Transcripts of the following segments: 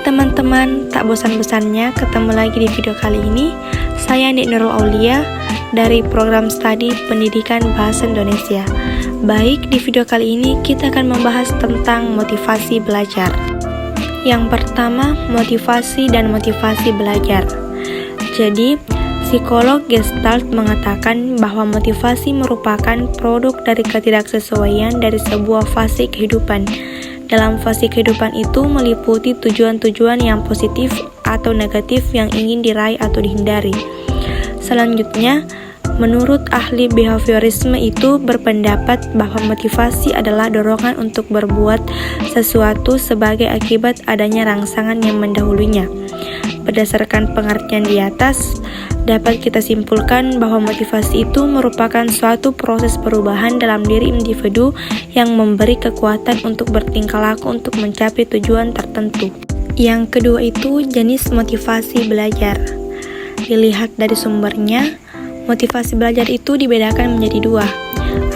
teman-teman, tak bosan-bosannya ketemu lagi di video kali ini. Saya Nik Nurul Aulia dari program studi Pendidikan Bahasa Indonesia. Baik, di video kali ini kita akan membahas tentang motivasi belajar. Yang pertama, motivasi dan motivasi belajar. Jadi, psikolog Gestalt mengatakan bahwa motivasi merupakan produk dari ketidaksesuaian dari sebuah fase kehidupan. Dalam fase kehidupan itu meliputi tujuan-tujuan yang positif atau negatif yang ingin diraih atau dihindari. Selanjutnya, menurut ahli behaviorisme itu berpendapat bahwa motivasi adalah dorongan untuk berbuat sesuatu sebagai akibat adanya rangsangan yang mendahulunya. Berdasarkan pengertian di atas, dapat kita simpulkan bahwa motivasi itu merupakan suatu proses perubahan dalam diri individu yang memberi kekuatan untuk bertingkah laku untuk mencapai tujuan tertentu. Yang kedua itu jenis motivasi belajar. Dilihat dari sumbernya, motivasi belajar itu dibedakan menjadi dua.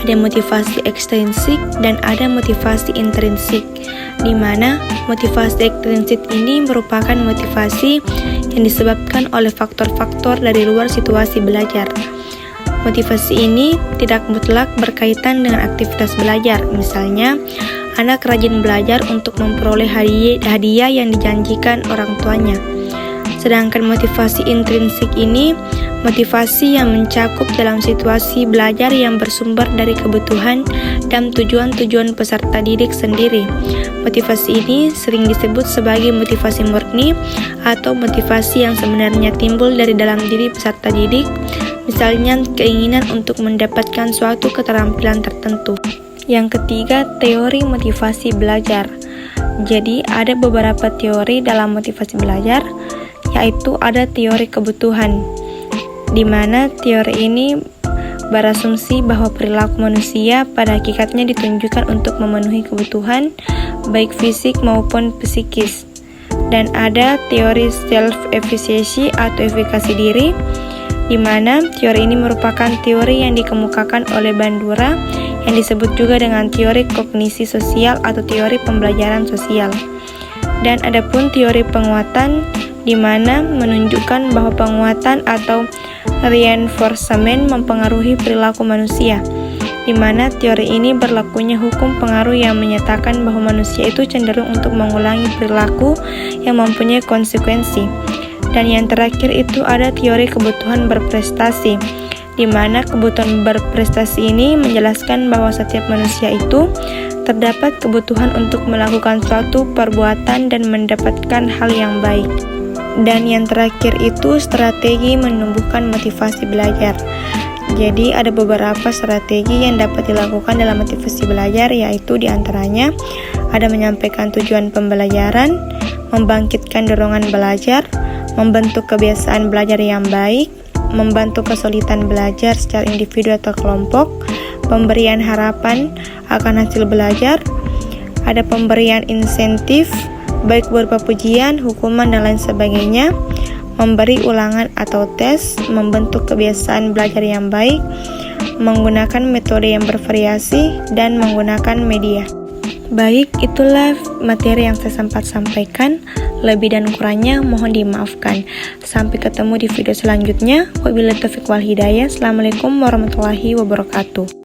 Ada motivasi ekstrinsik dan ada motivasi intrinsik, di mana motivasi ekstrinsik ini merupakan motivasi yang disebabkan oleh faktor-faktor dari luar situasi belajar. Motivasi ini tidak mutlak berkaitan dengan aktivitas belajar. Misalnya, anak rajin belajar untuk memperoleh hadiah yang dijanjikan orang tuanya. Sedangkan motivasi intrinsik ini motivasi yang mencakup dalam situasi belajar yang bersumber dari kebutuhan dan tujuan-tujuan peserta didik sendiri. Motivasi ini sering disebut sebagai motivasi murni atau motivasi yang sebenarnya timbul dari dalam diri peserta didik, misalnya keinginan untuk mendapatkan suatu keterampilan tertentu. Yang ketiga, teori motivasi belajar. Jadi, ada beberapa teori dalam motivasi belajar, yaitu ada teori kebutuhan, di mana teori ini berasumsi bahwa perilaku manusia pada hakikatnya ditunjukkan untuk memenuhi kebutuhan, baik fisik maupun psikis. Dan ada teori self-efficacy atau efikasi diri, di mana teori ini merupakan teori yang dikemukakan oleh Bandura, yang disebut juga dengan teori kognisi sosial atau teori pembelajaran sosial. Dan ada pun teori penguatan, di mana menunjukkan bahwa penguatan atau reinforcement mempengaruhi perilaku manusia, di mana teori ini berlakunya hukum pengaruh yang menyatakan bahwa manusia itu cenderung untuk mengulangi perilaku yang mempunyai konsekuensi. Dan yang terakhir itu ada teori kebutuhan berprestasi, di mana kebutuhan berprestasi ini menjelaskan bahwa setiap manusia itu terdapat kebutuhan untuk melakukan suatu perbuatan dan mendapatkan hal yang baik. Dan yang terakhir itu strategi menumbuhkan motivasi belajar. Jadi ada beberapa strategi yang dapat dilakukan dalam motivasi belajar, yaitu diantaranya ada menyampaikan tujuan pembelajaran, membangkitkan dorongan belajar, membentuk kebiasaan belajar yang baik, membantu kesulitan belajar secara individu atau kelompok, pemberian harapan akan hasil belajar, ada pemberian insentif, baik berupa pujian, hukuman, dan lain sebagainya, memberi ulangan atau tes, membentuk kebiasaan belajar yang baik, menggunakan metode yang bervariasi, dan menggunakan media. Baik, itulah materi yang saya sempat sampaikan. Lebih dan kurangnya mohon dimaafkan. Sampai ketemu di video selanjutnya. Wabillahi taufiq wal hidayah. Assalamualaikum warahmatullahi wabarakatuh.